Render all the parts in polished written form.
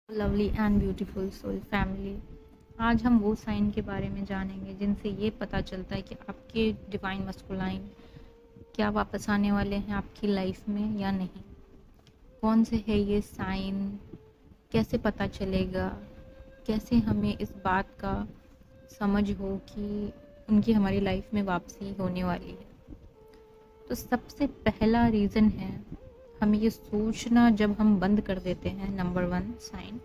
Lovely and beautiful soul family. आज हम वो साइन के बारे में जानेंगे जिनसे ये पता चलता है कि आपके डिवाइन मस्कुलाइन क्या वापस आने वाले हैं आपकी लाइफ में या नहीं। कौन से है ये साइन, कैसे पता चलेगा, कैसे हमें इस बात का समझ हो कि उनकी हमारी लाइफ में वापसी होने वाली है। तो सबसे पहला रीज़न है हमें ये सोचना, जब हम बंद कर देते हैं नंबर 1 साइन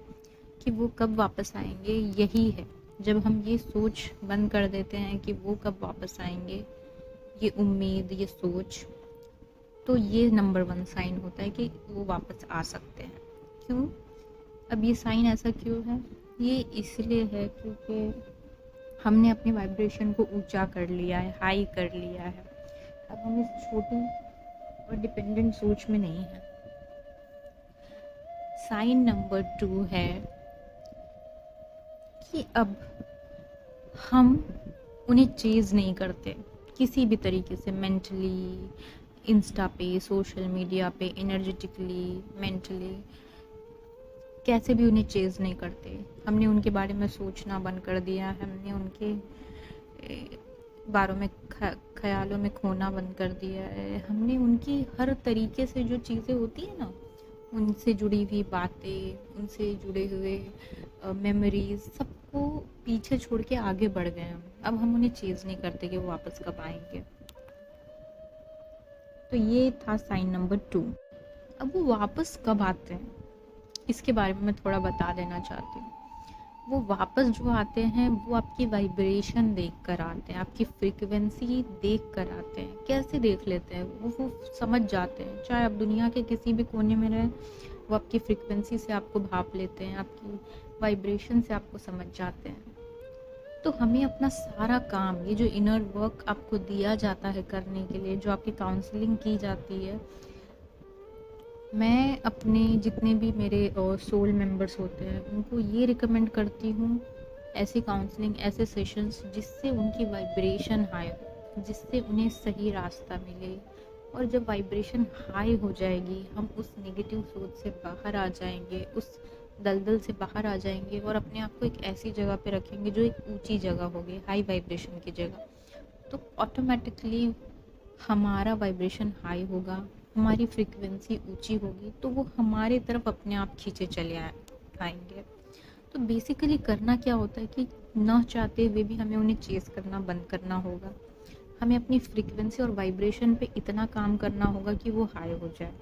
कि वो कब वापस आएंगे, यही है। जब हम ये सोच बंद कर देते हैं कि वो कब वापस आएंगे, ये उम्मीद, ये सोच, तो ये नंबर 1 साइन होता है कि वो वापस आ सकते हैं। क्यों? अब ये साइन ऐसा क्यों है? ये इसलिए है क्योंकि हमने अपनी वाइब्रेशन को ऊंचा कर लिया है, हाई कर लिया है। अब हम इस छोटी और डिपेंडेंट सोच में नहीं है। साइन नंबर 2 है कि अब हम उन्हें चेज़ नहीं करते किसी भी तरीके से, मेंटली, इंस्टा पे, सोशल मीडिया पे, एनर्जेटिकली, मेंटली, कैसे भी उन्हें चेज़ नहीं करते। हमने उनके बारे में सोचना बंद कर दिया, हमने उनके बारे में ख्यालों में खोना बंद कर दिया है। हमने उनकी हर तरीके से जो चीज़ें होती है ना, उनसे जुड़ी हुई बातें, उनसे जुड़े हुए मेमोरीज, सबको पीछे छोड़ के आगे बढ़ गए हम। अब हम उन्हें चेज़ नहीं करते कि वो वापस कब आएंगे। तो ये था साइन नंबर 2। अब वो वापस कब आते हैं इसके बारे में मैं थोड़ा बता देना चाहती हूँ। वो वापस जो आते हैं वो आपकी वाइब्रेशन देख कर आते हैं, आपकी फ्रीक्वेंसी देख कर आते हैं। कैसे देख लेते हैं वो समझ जाते हैं। चाहे आप दुनिया के किसी भी कोने में रहें, वो आपकी फ्रीक्वेंसी से आपको भाप लेते हैं, आपकी वाइब्रेशन से आपको समझ जाते हैं। तो हमें अपना सारा काम, ये जो इनर वर्क आपको दिया जाता है करने के लिए, जो आपकी काउंसलिंग की जाती है, मैं अपने जितने भी मेरे सोल मेंबर्स होते हैं उनको ये रिकमेंड करती हूँ, ऐसी काउंसलिंग, ऐसे सेशंस जिससे उनकी वाइब्रेशन हाई हो, जिससे उन्हें सही रास्ता मिले। और जब वाइब्रेशन हाई हो जाएगी, हम उस नेगेटिव सोच से बाहर आ जाएंगे, उस दलदल से बाहर आ जाएंगे और अपने आप को एक ऐसी जगह पे रखेंगे जो एक ऊंची जगह होगी, हाई वाइब्रेशन की जगह। तो ऑटोमेटिकली हमारा वाइब्रेशन हाई होगा, हमारी फ्रीक्वेंसी ऊंची होगी, तो वो हमारे तरफ अपने आप खींचे चले आएंगे। तो बेसिकली करना क्या होता है कि न चाहते हुए भी हमें उन्हें चेस करना बंद करना होगा। हमें अपनी फ्रीक्वेंसी और वाइब्रेशन पे इतना काम करना होगा कि वो हाई हो जाए।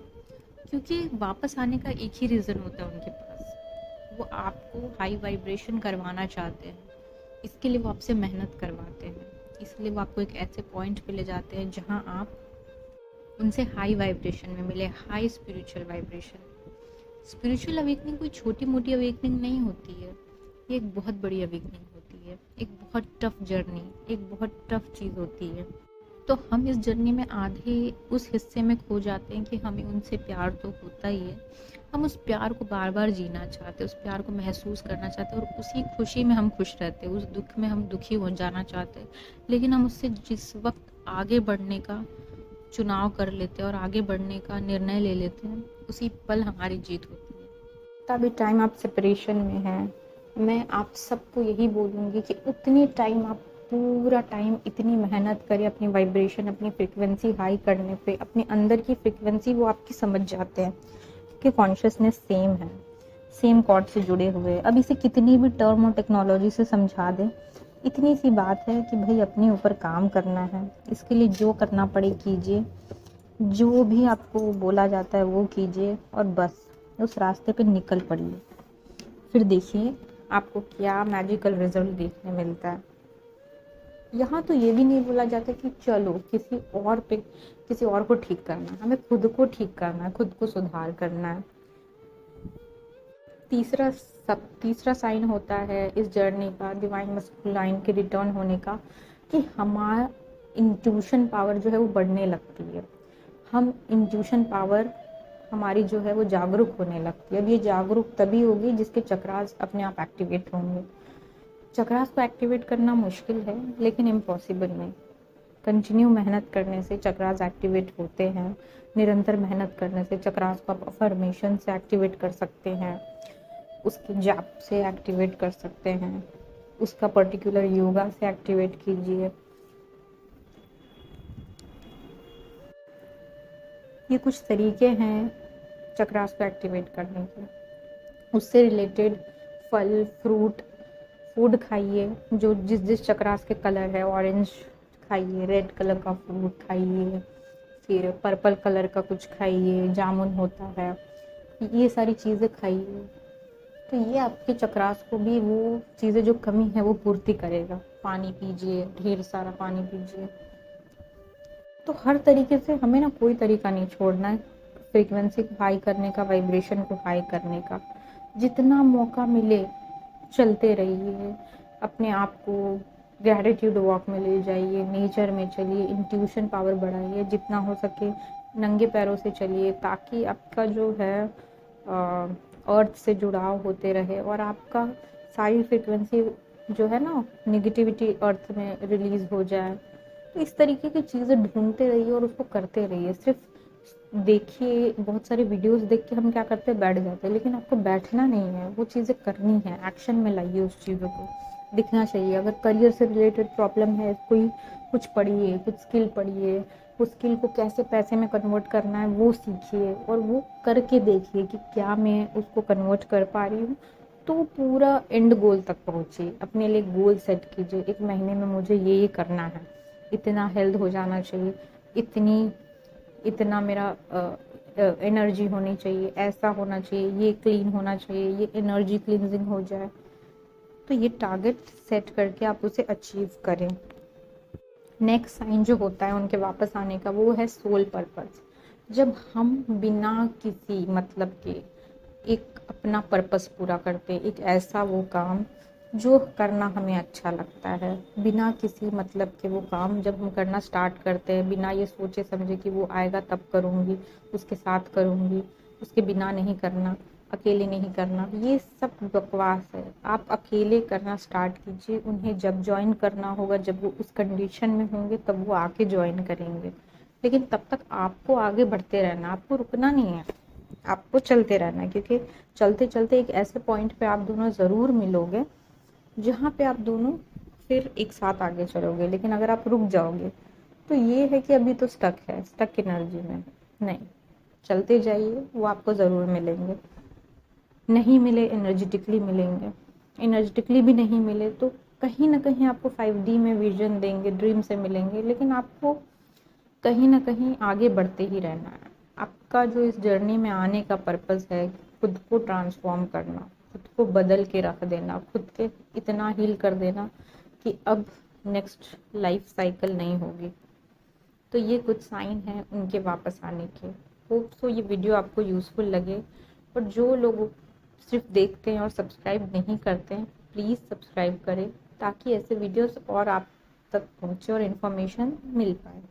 क्योंकि वापस आने का एक ही रीज़न होता है उनके पास, वो आपको हाई वाइब्रेशन करवाना चाहते हैं। इसके लिए वो आपसे मेहनत करवाते हैं, इसलिए वो आपको एक ऐसे पॉइंट पे ले जाते हैं जहाँ आप उनसे हाई वाइब्रेशन में मिले, high spiritual vibration. Spiritual awakening कोई छोटी मोटी अवेकनिंग नहीं होती है, ये एक बहुत बड़ी अवेकनिंग होती है, एक बहुत टफ जर्नी, एक बहुत टफ चीज़ होती है। तो हम इस जर्नी में आधे उस हिस्से में खो जाते हैं कि हमें उनसे प्यार तो होता ही है, हम उस प्यार को बार बार जीना चाहते हैं, उस प्यार को महसूस करना चाहते हैं, और उसी खुशी में हम खुश रहते हैं, उस दुख में हम दुखी हो जाना चाहते हैं। लेकिन हम उससे जिस वक्त आगे बढ़ने का चुनाव कर लेते हैं और आगे बढ़ने का निर्णय ले लेते हैं, उसी पल हमारी जीत होती है। तभी टाइम आप सेपरेशन में हैं, मैं आप सबको यही बोलूँगी कि उतनी टाइम आप पूरा टाइम इतनी मेहनत करें अपनी वाइब्रेशन, अपनी फ्रिक्वेंसी हाई करने पे। अपने अंदर की फ्रिक्वेंसी वो आपकी समझ जाते हैं क्योंकि कॉन्शियसनेस सेम है, सेम कॉर्ड से जुड़े हुए। अब इसे कितनी भी टर्म और टेक्नोलॉजी से समझा दें, इतनी सी बात है कि भाई अपने ऊपर काम करना है। इसके लिए जो करना पड़े कीजिए, जो भी आपको बोला जाता है वो कीजिए, और बस उस रास्ते पे निकल पड़िए। फिर देखिए आपको क्या मैजिकल रिजल्ट देखने मिलता है। यहाँ तो ये भी नहीं बोला जाता कि चलो किसी और को ठीक करना है, हमें खुद को ठीक करना है, खुद को सुधार करना है। तीसरा साइन होता है इस जर्नी का, डिवाइन मस्कुलाइन के रिटर्न होने का, कि हमारा इंट्यूशन पावर जो है वो बढ़ने लगती है। हम इंट्यूशन पावर हमारी जो है वो जागरूक होने लगती है। अब ये जागरूक तभी होगी जिसके चक्रास अपने आप एक्टिवेट होंगे। चक्रास को एक्टिवेट करना मुश्किल है लेकिन इम्पॉसिबल नहीं। कंटिन्यू मेहनत करने से चक्रास एक्टिवेट होते हैं। निरंतर मेहनत करने से चक्रास को आप अफर्मेशन से एक्टिवेट कर सकते हैं। उसके जाप से एक्टिवेट कर सकते हैं, उसका पर्टिकुलर योगा से एक्टिवेट कीजिए। ये कुछ तरीके हैं चक्रास को एक्टिवेट करने के। उससे रिलेटेड फल, फ्रूट, फूड खाइए जो जिस जिस चक्रास के कलर है। ऑरेंज खाइए, रेड कलर का फ्रूट खाइए, फिर पर्पल कलर का कुछ खाइए, जामुन होता है, ये सारी चीज़ें खाइए। तो ये आपके चक्रास को भी वो चीज़ें जो कमी है वो पूर्ति करेगा। पानी पीजिए, ढेर सारा पानी पीजिए। तो हर तरीके से हमें ना कोई तरीका नहीं छोड़ना है फ्रीक्वेंसी को हाई करने का, वाइब्रेशन को हाई करने का। जितना मौका मिले चलते रहिए, अपने आप को ग्रैटिट्यूड वॉक में ले जाइए, नेचर में चलिए, इंट्यूशन पावर बढ़ाइए, जितना हो सके नंगे पैरों से चलिए, ताकि आपका जो है अर्थ से जुड़ाव होते रहे और आपका सारी फ्रीक्वेंसी जो है ना निगेटिविटी अर्थ में रिलीज हो जाए। तो इस तरीके की चीज़ें ढूंढते रहिए और उसको करते रहिए। सिर्फ देखिए, बहुत सारे वीडियोस देख के हम क्या करते हैं, बैठ जाते हैं, लेकिन आपको बैठना नहीं है, वो चीज़ें करनी है, एक्शन में लाइए उस चीज़ों को। दिखना चाहिए। अगर करियर से रिलेटेड प्रॉब्लम है, कोई कुछ पढ़िए, कुछ स्किल पढ़िए, उस स्किल को कैसे पैसे में कन्वर्ट करना है वो सीखिए और वो करके देखिए कि क्या मैं उसको कन्वर्ट कर पा रही हूँ। तो पूरा एंड गोल तक पहुँचिए, अपने लिए गोल सेट कीजिए, 1 महीने में मुझे ये करना है, इतना हेल्थ हो जाना चाहिए, इतना मेरा एनर्जी होनी चाहिए, ऐसा होना चाहिए, ये क्लीन होना चाहिए, ये एनर्जी क्लींजिंग हो जाए। तो ये टारगेट सेट करके आप उसे अचीव करें। नेक्स्ट साइन जो होता है उनके वापस आने का, वो है सोल पर्पस। जब हम बिना किसी मतलब के एक अपना पर्पस पूरा करते, एक ऐसा वो काम जो करना हमें अच्छा लगता है, बिना किसी मतलब के वो काम जब हम करना स्टार्ट करते हैं, बिना ये सोचे समझे कि वो आएगा तब करूँगी, उसके साथ करूँगी, उसके बिना नहीं करना, अकेले नहीं करना, ये सब बकवास है। आप अकेले करना स्टार्ट कीजिए। उन्हें जब ज्वाइन करना होगा, जब वो उस कंडीशन में होंगे, तब वो आके ज्वाइन करेंगे। लेकिन तब तक आपको आगे बढ़ते रहना, आपको रुकना नहीं है, आपको चलते रहना है। क्योंकि चलते चलते एक ऐसे पॉइंट पे आप दोनों ज़रूर मिलोगे जहाँ पे आप दोनों फिर एक साथ आगे चलोगे। लेकिन अगर आप रुक जाओगे तो ये है कि अभी तो स्टक है, स्टक एनर्जी में। नहीं, चलते जाइए, वो आपको ज़रूर मिलेंगे। नहीं मिले एनर्जेटिकली मिलेंगे, एनर्जेटिकली भी नहीं मिले तो कहीं ना कहीं आपको 5D में विजन देंगे, ड्रीम से मिलेंगे। लेकिन आपको कहीं ना कहीं आगे बढ़ते ही रहना है। आपका जो इस जर्नी में आने का पर्पस है, खुद को ट्रांसफॉर्म करना, खुद को बदल के रख देना, खुद के इतना हील कर देना कि अब नेक्स्ट लाइफ साइकिल नहीं होगी। तो ये कुछ साइन है उनके वापस आने के। होप सो ये वीडियो आपको यूज़फुल लगे। और जो लोग सिर्फ देखते हैं और सब्सक्राइब नहीं करते हैं, प्लीज़ सब्सक्राइब करें ताकि ऐसे वीडियोस और आप तक पहुँचे और इन्फॉर्मेशन मिल पाए।